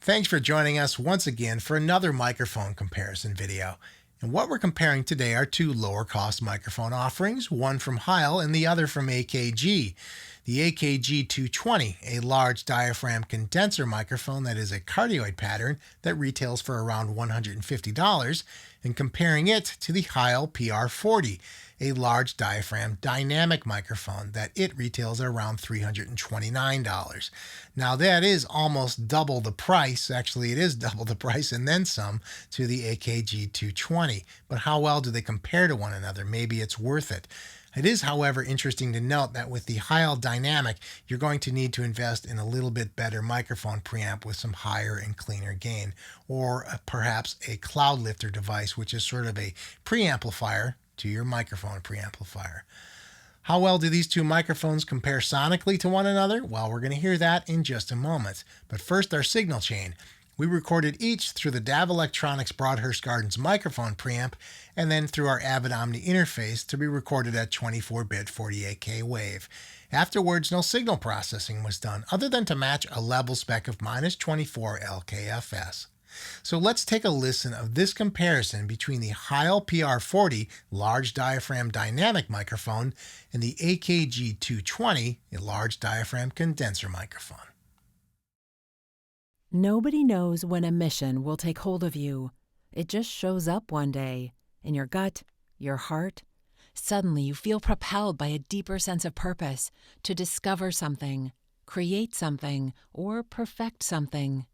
Thanks for joining us once again for another microphone comparison video. And what we're comparing today are two lower cost microphone offerings, one from Heil and the other from AKG. The AKG P220, a large diaphragm condenser microphone that is a cardioid pattern that retails for around $150, and comparing it to the Heil PR40, a large diaphragm dynamic microphone that it retails at around $329. Now that is almost double the price, actually it is double the price and then some, to the AKG P220. But how well do they compare to one another? Maybe it's worth it. It is, however, interesting to note that with the Heil Dynamic, you're going to need to invest in a little bit better microphone preamp with some higher and cleaner gain, or perhaps a cloud lifter device, which is sort of a preamplifier to your microphone preamplifier. How well do these two microphones compare sonically to one another? Well, we're going to hear that in just a moment. But first, our signal chain. We recorded each through the DAV Electronics Broadhurst Gardens microphone preamp and then through our Avid Omni interface to be recorded at 24-bit 48K wave. Afterwards, no signal processing was done other than to match a level spec of -24 LKFS. So let's take a listen of this comparison between the Heil PR40 large diaphragm dynamic microphone and the AKG P220, a large diaphragm condenser microphone. Nobody knows when a mission will take hold of you. It just shows up one day, in your gut, your heart. Suddenly you feel propelled by a deeper sense of purpose to discover something, create something, or perfect something.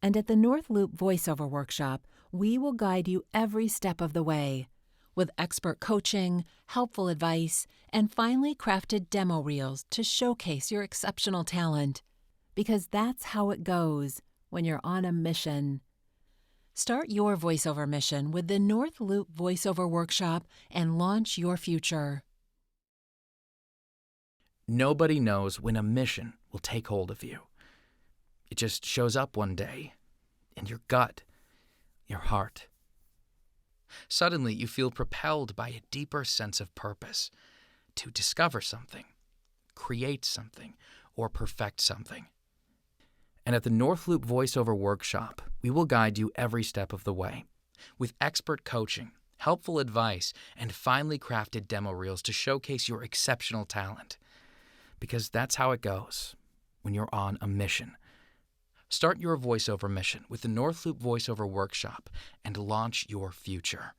And at the North Loop Voiceover Workshop, we will guide you every step of the way, with expert coaching, helpful advice, and finely crafted demo reels to showcase your exceptional talent. Because that's how it goes when you're on a mission. Start your voiceover mission with the North Loop Voiceover Workshop and launch your future. Nobody knows when a mission will take hold of you. It just shows up one day, in your gut, your heart. Suddenly, you feel propelled by a deeper sense of purpose to discover something, create something, or perfect something. And at the North Loop Voiceover Workshop, we will guide you every step of the way, with expert coaching, helpful advice, and finely crafted demo reels to showcase your exceptional talent. Because that's how it goes when you're on a mission. Start your voiceover mission with the North Loop Voiceover Workshop and launch your future.